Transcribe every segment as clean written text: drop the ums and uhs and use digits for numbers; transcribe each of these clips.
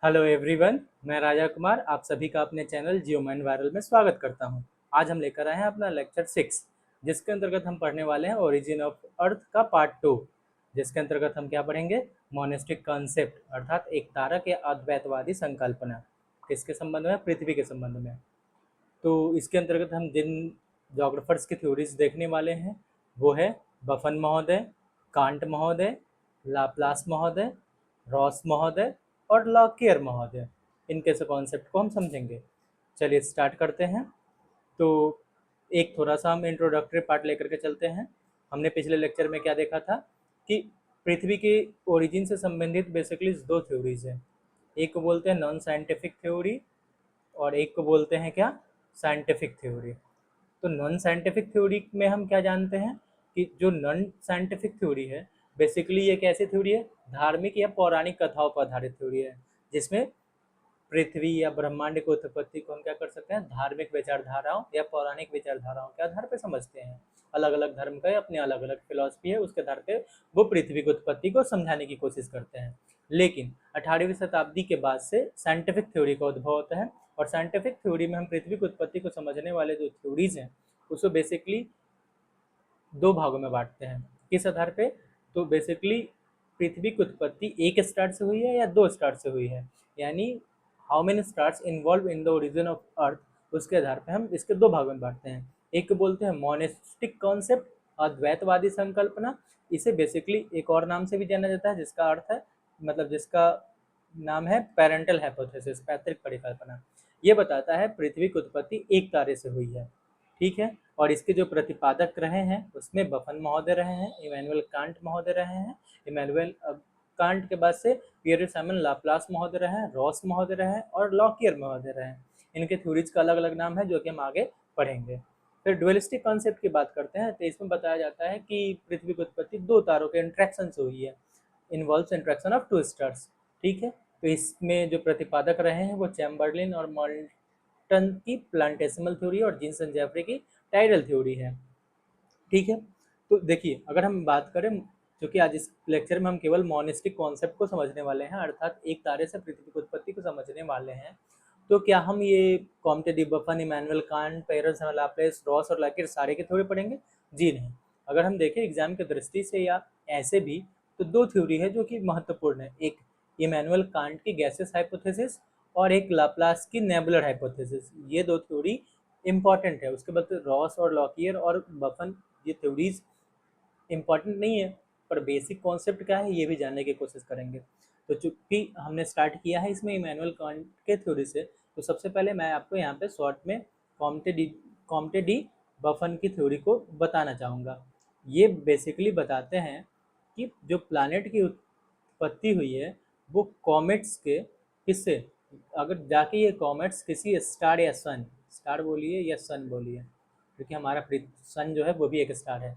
Hello everyone, मैं राजा कुमार आप सभी का अपने चैनल जियोमाइन वायरल में स्वागत करता हूं। आज हम लेकर आए हैं अपना लेक्चर 6, जिसके अंतर्गत हम पढ़ने वाले हैं ओरिजिन ऑफ अर्थ का पार्ट 2, जिसके अंतर्गत हम क्या पढ़ेंगे? मोनेस्टिक कॉन्सेप्ट अर्थात एक तारक या अद्वैतवादी संकल्पना। किसके संबंध में? पृथ्वी के संबंध में। तो इसके अंतर्गत हम जिन जोग्राफर्स की थ्योरीज देखने वाले हैं वो है बफन महोदय, कांट महोदय, लाप्लास महोदय, रॉस महोदय और लॉकियर महोदय। इनके से कॉन्सेप्ट को हम समझेंगे। चलिए स्टार्ट करते हैं। तो एक थोड़ा सा हम इंट्रोडक्टरी पार्ट लेकर के चलते हैं। हमने पिछले लेक्चर में क्या देखा था कि पृथ्वी के ओरिजिन से संबंधित बेसिकली दो थ्योरीज हैं। एक को बोलते हैं नॉन साइंटिफिक थ्योरी और एक को बोलते हैं क्या? Scientific theory. तो नॉन साइंटिफिक थ्योरी में हम क्या जानते हैं कि जो नॉन साइंटिफिक थ्योरी है बेसिकली ये कैसी थ्योरी है? धार्मिक या पौराणिक कथाओं पर आधारित थ्योरी है, जिसमें पृथ्वी या ब्रह्मांड की उत्पत्ति को हम क्या कर सकते हैं? धार्मिक विचारधाराओं या पौराणिक विचारधाराओं के आधार पर समझते हैं। अलग अलग धर्म का अपनी अलग अलग फिलॉसफी है, उसके आधार पे वो पृथ्वी की उत्पत्ति को समझाने की कोशिश करते हैं। लेकिन 18वीं शताब्दी के बाद से साइंटिफिक थ्योरी का उद्भव होता है, और साइंटिफिक थ्योरी में हम पृथ्वी की उत्पत्ति को समझने वाले जो थ्योरीज हैं उसको बेसिकली दो भागों में बांटते हैं। किस आधार पे? तो बेसिकली पृथ्वी की उत्पत्ति एक स्टार से हुई है या दो स्टार से हुई है, यानी how many stars involve in the origin of earth, उसके आधार पे हम इसके दो भागों में बांटते हैं। एक को बोलते हैं मोनेस्टिक कॉन्सेप्ट, अद्वैतवादी संकल्पना। इसे बेसिकली एक और नाम से भी जाना जाता है जिसका अर्थ है, मतलब जिसका नाम है पेरेंटल हाइपोथेसिस, पैतृक परिकल्पना। ये बताता है पृथ्वी की उत्पत्ति एक तारे से हुई है। ठीक है। और इसके जो प्रतिपादक रहे हैं उसमें बफन महोदय रहे हैं, इमैनुअल कांट महोदय रहे हैं। इमैनुअल कांट के बाद से पियर साइमन लाप्लास महोदय रहे हैं, रॉस महोदय रहे हैं और लॉकियर महोदय रहे हैं। इनके थ्योरीज का अलग अलग नाम है जो कि हम आगे पढ़ेंगे। फिर डुअलिस्टिक कॉन्सेप्ट की बात करते हैं तो इसमें बताया जाता है कि पृथ्वी की उत्पत्ति दो तारों के इंट्रैक्शन से हुई है, involves interaction of two stars. ठीक है। तो इसमें जो प्रतिपादक रहे हैं वो चैम्बरलिन और टन की प्लांटेसिमल थ्योरी और जिनसन जेफरी की टाइडल थ्योरी है। ठीक है। तो देखिए अगर हम बात करें, क्योंकि आज इस लेक्चर में हम केवल मोनिस्टिक कॉन्सेप्ट को समझने वाले हैं अर्थात एक तारे से पृथ्वी की उत्पत्ति को समझने वाले हैं, तो क्या हम ये Comte de Buffon, Immanuel Kant, पेयरस, लाप्लेस, रॉस और लॉकियर सारे के थ्योरी पढ़ेंगे? जी नहीं। अगर हम देखें एग्जाम की दृष्टि से या ऐसे भी, तो दो थ्योरी है जो कि महत्वपूर्ण है। एक इमैनुअल कांट की गैसेस हाइपोथेसिस और एक लाप्लास की नेबुलर हाइपोथेसिस। ये दो थ्योरी इंपॉर्टेंट है। उसके बाद रॉस और लॉकियर और बफन, ये थ्योरीज इंपॉर्टेंट नहीं है, पर बेसिक कॉन्सेप्ट क्या है ये भी जानने की कोशिश करेंगे। तो चूंकि हमने स्टार्ट किया है इसमें इमैनुअल कांट के थ्योरी से, तो सबसे पहले मैं आपको यहाँ पे शॉर्ट में कॉम्टे डी बफन की थ्योरी को बताना चाहूँगा। ये बेसिकली बताते हैं कि जो प्लानट की उत्पत्ति हुई है वो कॉमेट्स के, किससे? अगर जाके ये कॉमेट्स किसी स्टार या सन, स्टार बोलिए या सन बोलिए, क्योंकि हमारा सन जो है वो भी एक स्टार है,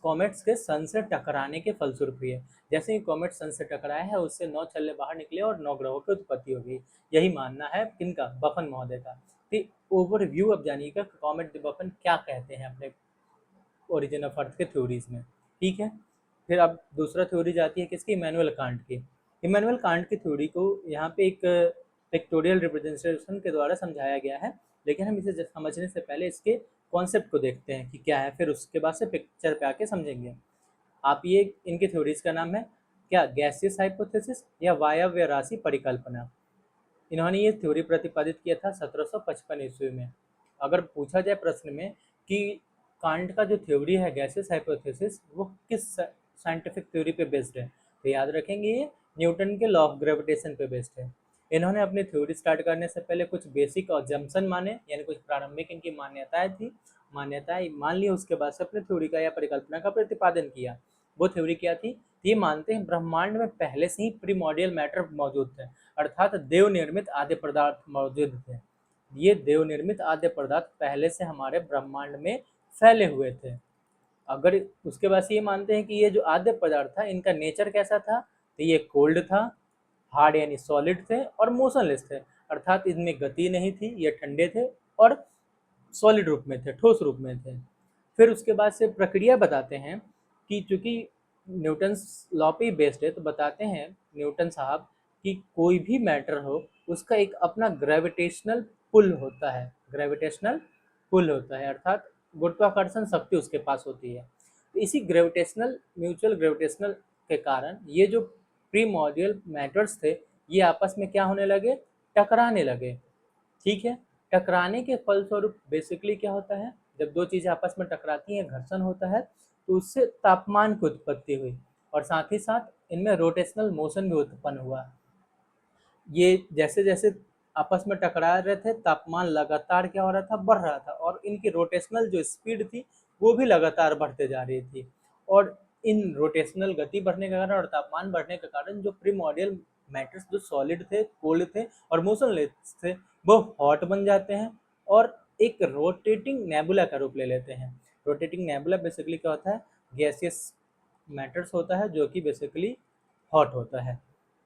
कॉमेट्स के सन से टकराने के फलस्वरूप हुई है। जैसे ही कॉमेट सन से टकराया है उससे 9 छल्ले बाहर निकले और 9 ग्रहों की उत्पत्ति हो गई। यही मानना है किनका? बफन महोदय का। तो ओवरव्यू अब जानिएगा कॉमेट बफन क्या कहते हैं अपने ओरिजिन ऑफ अर्थ के थ्योरीज में। ठीक है। फिर अब दूसरा थ्योरी जाती है किसकी? इमैनुअल कांट की। इमैनुअल कांट की थ्योरी को यहाँ पे एक पिक्टोरियल रिप्रेजेंटेशन के द्वारा समझाया गया है, लेकिन हम इसे समझने से पहले इसके कॉन्सेप्ट को देखते हैं कि क्या है, फिर उसके बाद से पिक्चर पे आके समझेंगे। आप ये, इनकी थ्योरीज का नाम है क्या? गैसियस हाइपोथेसिस या वायव्य राशि परिकल्पना। इन्होंने ये थ्योरी प्रतिपादित किया था 1755 ईस्वी में। अगर पूछा जाए प्रश्न में कि कांट का जो थ्योरी है गैसियस हाइपोथेसिस वो किस साइंटिफिक थ्योरी पे बेस्ड है, तो याद रखेंगे ये न्यूटन के लॉ ऑफ ग्रेविटेशन पे बेस्ड है। इन्होंने अपनी थ्योरी स्टार्ट करने से पहले कुछ बेसिक अजम्पशन माने, यानी कुछ प्रारंभिक इनकी मान्यताएं थी, मान्यताएं मान ली, उसके बाद से अपनी थ्योरी का या परिकल्पना का प्रतिपादन किया। वो थ्योरी क्या थी? ये मानते हैं ब्रह्मांड में पहले से ही प्रीमोडियल मैटर मौजूद थे, अर्थात देव निर्मित आद्य पदार्थ मौजूद थे। ये देव निर्मित आद्य पदार्थ पहले से हमारे ब्रह्मांड में फैले हुए थे। अगर उसके बाद से ये मानते हैं कि ये जो आद्य पदार्थ था इनका नेचर कैसा था, तो ये कोल्ड था, हार्ड यानी सॉलिड थे और मोशनलेस थे, अर्थात इनमें गति नहीं थी, ये ठंडे थे और सॉलिड रूप में थे, ठोस रूप में थे। फिर उसके बाद से प्रक्रिया बताते हैं कि चूंकि न्यूटन लॉ पे बेस्ड है, तो बताते हैं न्यूटन साहब कि कोई भी मैटर हो उसका एक अपना ग्रेविटेशनल पुल होता है, ग्रेविटेशनल पुल होता है, अर्थात गुरुत्वाकर्षण शक्ति उसके पास होती है। तो इसी ग्रेविटेशनल, म्यूचुअल ग्रेविटेशनल के कारण ये जो प्रीमॉर्डियल मैटर्स थे ये आपस में क्या होने लगे, टकराने लगे। ठीक है, टकराने के फलस्वरूप बेसिकली क्या होता है, जब दो चीजें आपस में टकराती हैं, घर्षण होता है, तो उससे तापमान की उत्पत्ति हुई और साथ ही साथ इनमें रोटेशनल मोशन भी उत्पन्न हुआ। ये जैसे जैसे आपस में टकरा रहे थे तापमान लगातार क्या हो रहा था, बढ़ रहा था, और इनकी रोटेशनल जो स्पीड थी वो भी लगातार बढ़ते जा रही थी। और इन रोटेशनल गति बढ़ने के कारण और तापमान बढ़ने के कारण जो प्रीमॉर्डियल मैटर्स जो सॉलिड थे, कोल्ड थे और मोशनलेस थे, वो हॉट बन जाते हैं और एक रोटेटिंग नेबुला का रूप ले लेते हैं। रोटेटिंग नेबुला बेसिकली क्या होता है, गैसियस मैटर्स होता है जो कि बेसिकली हॉट होता है।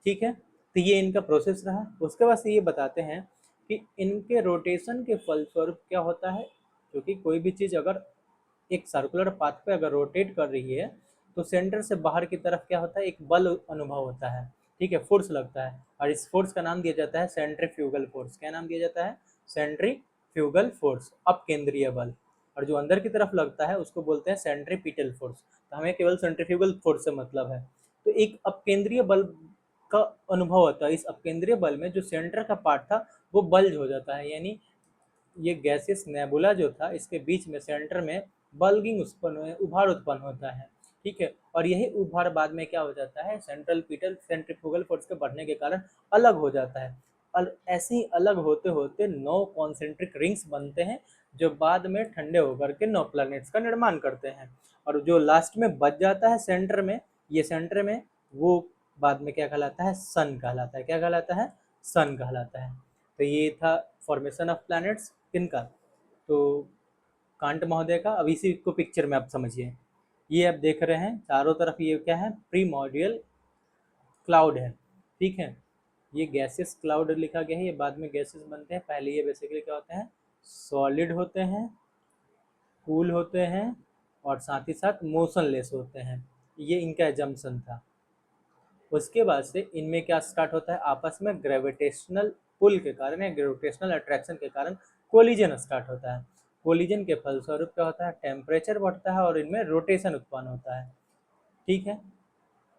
ठीक है, तो ये इनका प्रोसेस रहा। उसके बाद से ये बताते हैं कि इनके रोटेशन के फलस्वरूप क्या होता है, क्योंकि कोई भी चीज़ अगर एक सर्कुलर पाथ पे अगर रोटेट कर रही है तो सेंटर से बाहर की तरफ क्या होता है, एक बल अनुभव होता है। ठीक है, फोर्स लगता है और इस फोर्स का नाम दिया जाता है सेंट्रीफ्यूगल फोर्स। क्या नाम दिया जाता है, सेंट्रीफ्यूगल फोर्स, अपकेंद्रीय बल। और जो अंदर की तरफ लगता है उसको बोलते हैं सेंट्रीपिटल फोर्स। तो हमें केवल सेंट्रीफ्यूगल फोर्स से मतलब है। तो एक अपकेंद्रीय बल का अनुभव होता है। इस अपकेंद्रीय बल में जो सेंटर का पार्ट था वो बल्ज हो जाता है, यानी ये गैसियस नेबुला जो था इसके बीच में सेंटर में बल्गिंग उत्पन्न, उभार उत्पन्न होता है। ठीक है, और यही उभार बाद में क्या हो जाता है, सेंट्रल पीटल सेंट्रीफ्यूगल फोर्स के बढ़ने के कारण अलग हो जाता है। और ऐसे ही अलग होते होते 9 कॉन्सेंट्रिक रिंग्स बनते हैं जो बाद में ठंडे होकर के 9 प्लैनेट्स का निर्माण करते हैं। और जो लास्ट में बच जाता है सेंटर में, ये सेंटर में, वो बाद में क्या कहलाता है, सन कहलाता है। क्या कहलाता है, सन कहलाता है। तो ये था फॉर्मेशन ऑफ प्लैनेट्स किनका, तो कांट महोदय का। अब इसी को पिक्चर में आप समझिए। ये आप देख रहे हैं चारों तरफ ये क्या है, प्रीमॉर्डियल क्लाउड है। ठीक है, ये गैसेस क्लाउड लिखा गया है, ये बाद में गैसेस बनते हैं। पहले ये बेसिकली क्या होते हैं, सॉलिड होते हैं, कूल होते हैं और साथ ही साथ मोशनलेस होते हैं। ये इनका एजम्पशन था। उसके बाद से इनमें क्या स्टार्ट होता है, आपस में ग्रेविटेशनल पुल के कारण या ग्रेविटेशनल अट्रैक्शन के कारण कोलिजन स्टार्ट होता है। कोलिजन के फलस्वरूप क्या होता है, टेम्परेचर बढ़ता है और इनमें रोटेशन उत्पन्न होता है। ठीक है,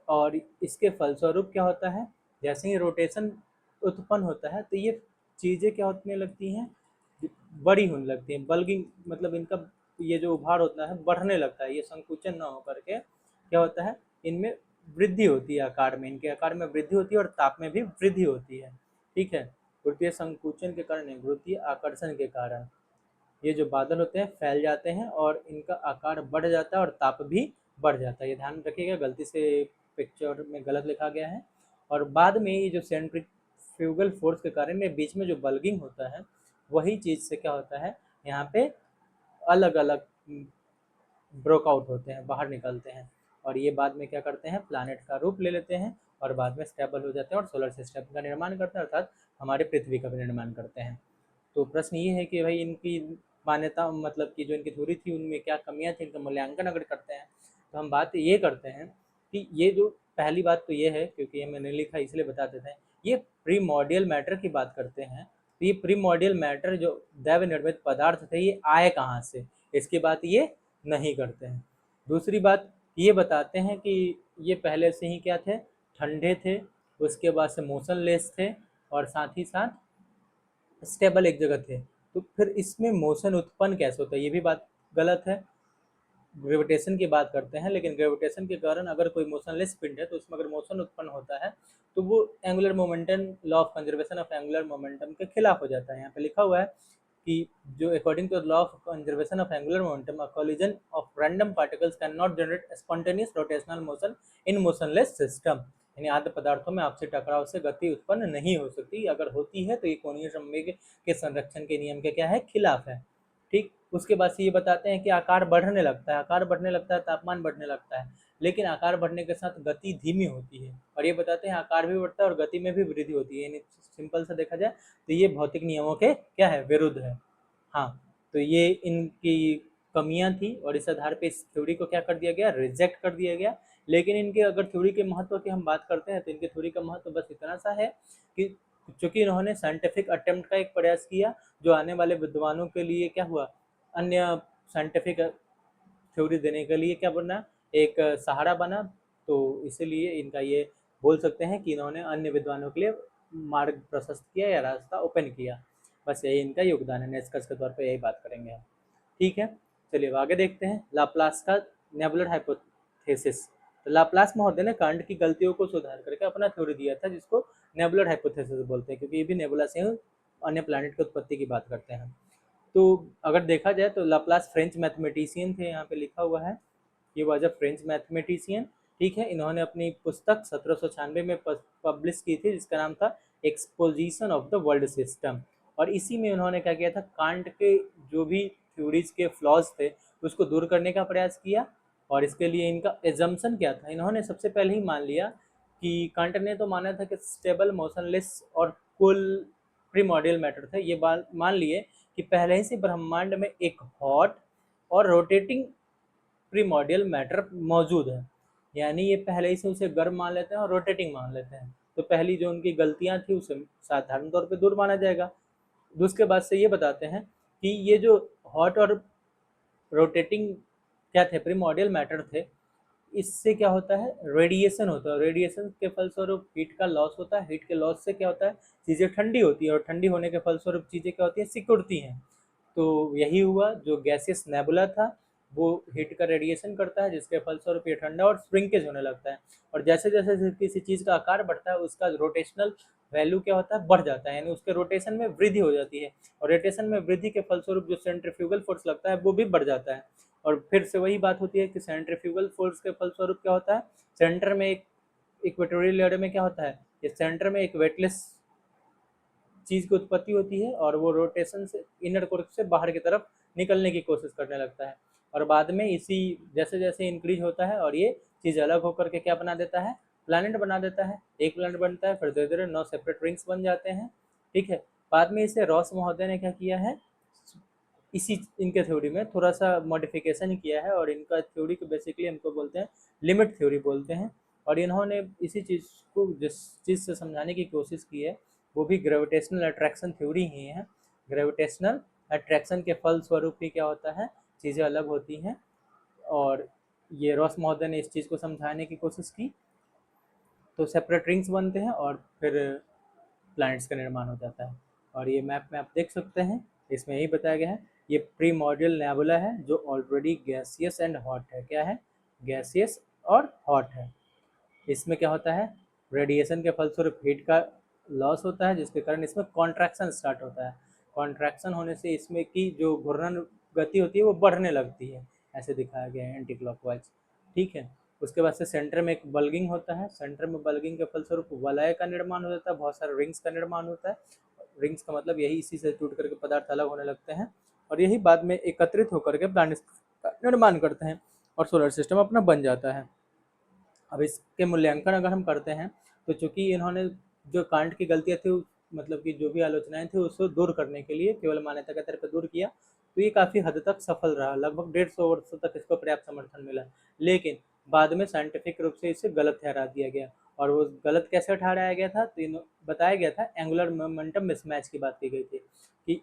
और इसके फलस्वरूप क्या होता है, जैसे ही रोटेशन उत्पन्न होता है तो ये चीज़ें क्या होने लगती हैं, बड़ी होने लगती हैं। बल्किंग मतलब इनका ये जो उभार होता है बढ़ने लगता है, ये संकुचन न होकर के क्या होता है, इनमें वृद्धि होती है, आकार में, इनके आकार में वृद्धि होती है और ताप में भी वृद्धि होती है। ठीक है, गुरुत्वीय संकुचन के कारण, गुरुत्वीय आकर्षण के कारण ये जो बादल होते हैं फैल जाते हैं और इनका आकार बढ़ जाता है और ताप भी बढ़ जाता है। ये ध्यान रखिएगा, गलती से पिक्चर में गलत लिखा गया है। और बाद में ये जो सेंट्रीफ्यूगल फोर्स के कारण में बीच में जो बल्गिंग होता है, वही चीज़ से क्या होता है, यहाँ पे अलग अलग ब्रोकआउट होते हैं, बाहर निकलते हैं और ये बाद में क्या करते हैं, प्लैनेट का रूप ले लेते हैं और बाद में स्टेबल हो जाते हैं और सोलर सिस्टम का निर्माण करते हैं, अर्थात हमारे पृथ्वी का भी निर्माण करते हैं। तो प्रश्न ये है कि भाई इनकी मान्यता मतलब कि जो इनकी थ्योरी थी उनमें क्या कमियां थी, इनका मूल्यांकन अगर करते हैं तो हम बात ये करते हैं कि ये जो पहली बात तो ये है, क्योंकि ये मैंने लिखा इसलिए बता देते हैं, ये प्रीमॉर्डियल मैटर की बात करते हैं। तो ये प्रीमॉर्डियल मैटर जो दैव निर्मित पदार्थ थे ये आए कहाँ से, इसकी बात ये नहीं करते हैं। दूसरी बात ये बताते हैं कि ये पहले से ही क्या थे, ठंडे थे, उसके बाद से मोशनलेस थे और साथ ही साथ स्टेबल एक जगह थे। तो फिर इसमें मोशन उत्पन्न कैसे होता है, ये भी बात गलत है। ग्रेविटेशन की बात करते हैं, लेकिन ग्रेविटेशन के कारण अगर कोई मोशनलेस पिंड है तो उसमें अगर मोशन उत्पन्न होता है तो वो angular momentum, law of conservation of angular momentum के खिलाफ हो जाता है। यहाँ पे लिखा हुआ है कि जो according to law of conservation of angular momentum, a collision of random particles can not generate spontaneous rotational motion in motionless system. यानी आद्य पदार्थों में आपसी टकराव से गति उत्पन्न नहीं हो सकती, अगर होती है तो ये कोणीय संवेग के संरक्षण के नियम के क्या है, खिलाफ है। ठीक, उसके बाद से ये बताते हैं कि आकार बढ़ने लगता है, आकार बढ़ने लगता है, तापमान बढ़ने लगता है, लेकिन आकार बढ़ने के साथ गति धीमी होती है। और ये बताते हैं आकार भी बढ़ता है और गति में भी वृद्धि होती है। यानी सिंपल से देखा जाए तो ये भौतिक नियमों के क्या है, विरुद्ध है। हाँ, तो ये इनकी कमियां थी और इस आधार पे इस थ्योरी को क्या कर दिया गया, रिजेक्ट कर दिया गया। लेकिन इनके अगर थ्योरी के महत्व की हम बात करते हैं तो इनके थ्योरी का महत्व बस इतना सा है कि चूंकि इन्होंने साइंटिफिक अटेम्प्ट का एक प्रयास किया जो आने वाले विद्वानों के लिए क्या हुआ, अन्य साइंटिफिक थ्योरी देने के लिए क्या बना, एक सहारा बना। तो इसीलिए इनका ये बोल सकते हैं कि इन्होंने अन्य विद्वानों के लिए मार्ग प्रशस्त किया या रास्ता ओपन किया। बस यही इनका योगदान है, निष्कर्ष के तौर पर यही बात करेंगे हम। ठीक है, चलिए अब आगे देखते हैं लाप्लास का नेबुलर हाइपोथेसिस। तो लाप्लास महोदय ने कांट की गलतियों को सुधार करके अपना थ्योरी दिया था जिसको नेबुलर हाइपोथेसिस बोलते हैं, क्योंकि ये भी नेबुला से अन्य प्लैनेट की उत्पत्ति की बात करते हैं। तो अगर देखा जाए तो लाप्लास फ्रेंच मैथमेटिशियन थे, यहाँ पे लिखा हुआ है ये वॉज अ फ्रेंच मैथमेटिशियन। ठीक है, इन्होंने अपनी पुस्तक 1796 में पब्लिश की थी जिसका नाम था exposition of the world system. और इसी में उन्होंने क्या किया था, कांट के जो भी थ्योरीज के फ्लॉज थे उसको दूर करने का प्रयास किया। और इसके लिए इनका एजम्पशन क्या था, इन्होंने सबसे पहले ही मान लिया कि कांट ने तो माना था कि स्टेबल मोशनलेस और कुल प्रीमोडियल मैटर था, ये मान लिए कि पहले ही से ब्रह्मांड में एक हॉट और रोटेटिंग प्रीमोडियल मैटर मौजूद है। यानी ये पहले ही से उसे गर्म मान लेते हैं और रोटेटिंग मान लेते हैं। तो पहली जो उनकी गलतियां थी उसे साधारण तौर पे दूर माना जाएगा। दूसरे बाद से ये बताते हैं कि ये जो हॉट और रोटेटिंग क्या थे, प्रीमोडियल मैटर थे, इससे क्या होता है, रेडिएशन होता है। रेडिएशन के फलस्वरूप हीट का लॉस होता है। हीट के लॉस से क्या होता है, चीज़ें ठंडी होती है और ठंडी होने के फलस्वरूप चीज़ें क्या होती है, सिकुड़ती हैं। तो यही हुआ, जो गैसियस नेबुला था वो हीट का रेडिएशन करता है जिसके फलस्वरूप ये ठंडा और श्रिंकेज होने लगता है। और जैसे जैसे किसी चीज़ का आकार बढ़ता है उसका रोटेशनल वैल्यू क्या होता है, बढ़ जाता है, यानी उसके रोटेशन में वृद्धि हो जाती है। और रोटेशन में वृद्धि के फलस्वरूप जो सेंट्रीफ्यूगल फोर्स लगता है वो भी बढ़ जाता है। और फिर से वही बात होती है कि सेंट्रीफ्यूगल फोर्स के फलस्वरूप क्या होता है, सेंटर में एक इक्वेटोरियल लेयर में क्या होता है, ये सेंटर में एक वेटलेस चीज़ की उत्पत्ति होती है और वो रोटेशन से इनर कोर से बाहर की तरफ निकलने की कोशिश करने लगता है। और बाद में इसी जैसे जैसे इंक्रीज होता है और ये चीज़ अलग होकर के क्या बना देता है, प्लैनेट बना देता है। एक प्लैनेट बनता है, फिर धीरे धीरे 9 सेपरेट रिंग्स बन जाते हैं। ठीक है, बाद में इसे रॉस महोदय ने क्या किया है, इसी इनके थ्योरी में थोड़ा सा मॉडिफिकेशन किया है और इनका थ्योरी को बेसिकली हमको बोलते हैं लिमिट थ्योरी बोलते हैं। और इन्होंने इसी चीज़ को जिस चीज़ से समझाने की कोशिश की है वो भी ग्रेविटेशनल अट्रैक्शन थ्योरी ही है। ग्रेविटेशनल अट्रैक्शन के फल स्वरूप ही क्या होता है, चीज़ें अलग होती हैं। और ये रॉस महोदय ने इस चीज़ को समझाने की कोशिश की। तो सेपरेट रिंग्स बनते हैं और फिर प्लैनेट्स का निर्माण हो जाता है। और ये मैप में आप देख सकते हैं, इसमें यही बताया गया है, ये प्रीमोर्डियल नेबुला है जो ऑलरेडी गैसियस एंड हॉट है। क्या है, गैसियस और हॉट है। इसमें क्या होता है, रेडिएशन के फलस्वरूप हीट का लॉस होता है जिसके कारण इसमें कॉन्ट्रैक्शन स्टार्ट होता है। कॉन्ट्रैक्शन होने से इसमें की जो घूर्णन गति होती है वो बढ़ने लगती है, ऐसे दिखाया गया है एंटी क्लॉकवाइज। ठीक है, उसके बाद से सेंटर में एक बल्गिंग होता है। सेंटर में बल्गिंग के फलस्वरूप वलय का निर्माण हो जाता है, बहुत सारे रिंग्स का निर्माण होता है। रिंग्स का मतलब यही, इसी से टूट करके पदार्थ अलग होने लगते हैं और यही बाद में एकत्रित होकर के प्लैनेट्स का निर्माण करते हैं और सोलर सिस्टम अपना बन जाता है। अब इसके मूल्यांकन अगर हम करते हैं तो चूंकि इन्होंने जो कांट की गलतियाँ थी, मतलब कि जो भी आलोचनाएं थी उसको दूर करने के लिए केवल मान्यता के तौर पर दूर किया, तो ये काफ़ी हद तक सफल रहा। लगभग 150 वर्षों तक इसको पर्याप्त समर्थन मिला। लेकिन बाद में साइंटिफिक रूप से इसे गलत ठहरा दिया गया। और वो गलत कैसे ठहराया गया था, तो बताया गया था एंगुलर मोमेंटम मिसमैच की बात की गई थी कि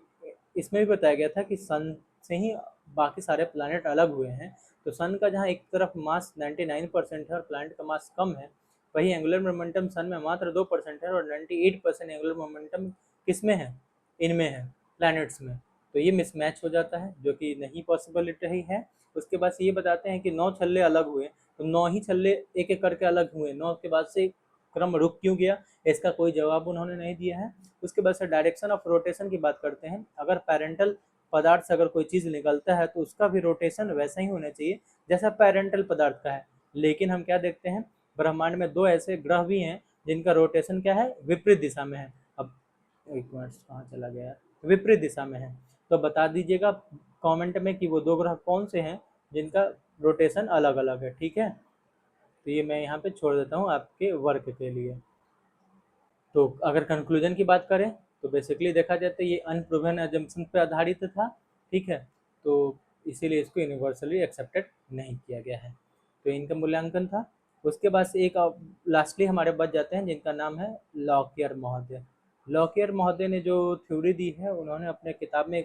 इसमें भी बताया गया था कि सन से ही बाकी सारे प्लैनेट अलग हुए हैं। तो सन का जहाँ एक तरफ मास 99% है और प्लैनेट का मास कम है, वही एंगुलर मोमेंटम सन में मात्र 2% है और 98% एंगुलर मोमेंटम किस में है, इनमें है, प्लैनेट्स में। तो ये मिसमैच हो जाता है जो कि नहीं पॉसिबिलिटी ही है। उसके बाद से ये बताते हैं कि 9 छल्ले अलग हुए, तो 9 ही छल्ले एक एक करके अलग हुए, 9 के बाद से क्रम रुक क्यों गया, इसका कोई जवाब उन्होंने नहीं दिया है। उसके बाद से डायरेक्शन ऑफ रोटेशन की बात करते हैं। अगर पैरेंटल पदार्थ से अगर कोई चीज़ निकलता है तो उसका भी रोटेशन वैसा ही होना चाहिए जैसा पैरेंटल पदार्थ का है। लेकिन हम क्या देखते हैं, ब्रह्मांड में 2 ऐसे ग्रह भी हैं जिनका रोटेशन क्या है, विपरीत दिशा में है। अब एक मिनट कहाँ चला गया, विपरीत दिशा में है। तो बता दीजिएगा कमेंट में कि वो 2 ग्रह कौन से हैं जिनका रोटेशन अलग अलग है। ठीक है, तो ये मैं यहाँ पे छोड़ देता हूँ आपके वर्क के लिए। तो अगर कंक्लूजन की बात करें तो बेसिकली देखा जाए तो ये अनप्रूवन एजम्पशन पे आधारित था। ठीक है, तो इसीलिए इसको यूनिवर्सली एक्सेप्टेड नहीं किया गया है। तो इनका मूल्यांकन था उसके बाद से एक लास्टली हमारे बच जाते हैं जिनका नाम है लॉकियर महोदय। लॉकियर महोदय ने जो थ्योरी दी है, उन्होंने अपने किताब में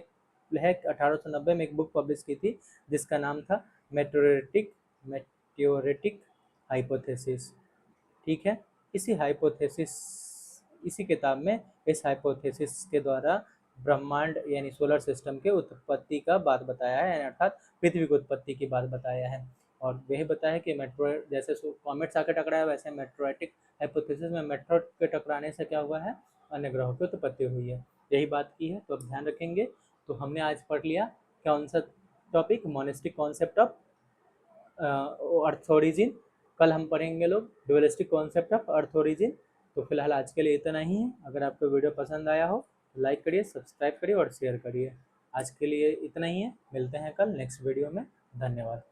है 1890 में एक बुक पब्लिश की थी जिसका नाम था मेट्योरेटिक हाइपोथेसिस। ठीक है, इसी किताब में इस हाइपोथेसिस के द्वारा ब्रह्मांड यानी सोलर सिस्टम के उत्पत्ति का बात बताया है, अर्थात पृथ्वी की उत्पत्ति की बात बताया है। और यही बताया कि मेट्रो जैसे कॉमेट्स आके टकराया, वैसे मेट्रोइटिक हाइपोथेसिस में मेट्रो के टकराने से क्या हुआ है, अन्य ग्रहों की उत्पत्ति हुई है। यही बात की है, तो अब ध्यान रखेंगे। तो हमने आज पढ़ लिया कौन सा topic, monistic concept of earth origin. कल हम पढ़ेंगे लोग ड्यूअलिस्टिक कॉन्सेप्ट ऑफ अर्थ ओरिजिन। तो फिलहाल आज के लिए इतना ही है। अगर आपको वीडियो पसंद आया हो तो लाइक करिए, सब्सक्राइब करिए और शेयर करिए। आज के लिए इतना ही है, मिलते हैं कल नेक्स्ट वीडियो में। धन्यवाद।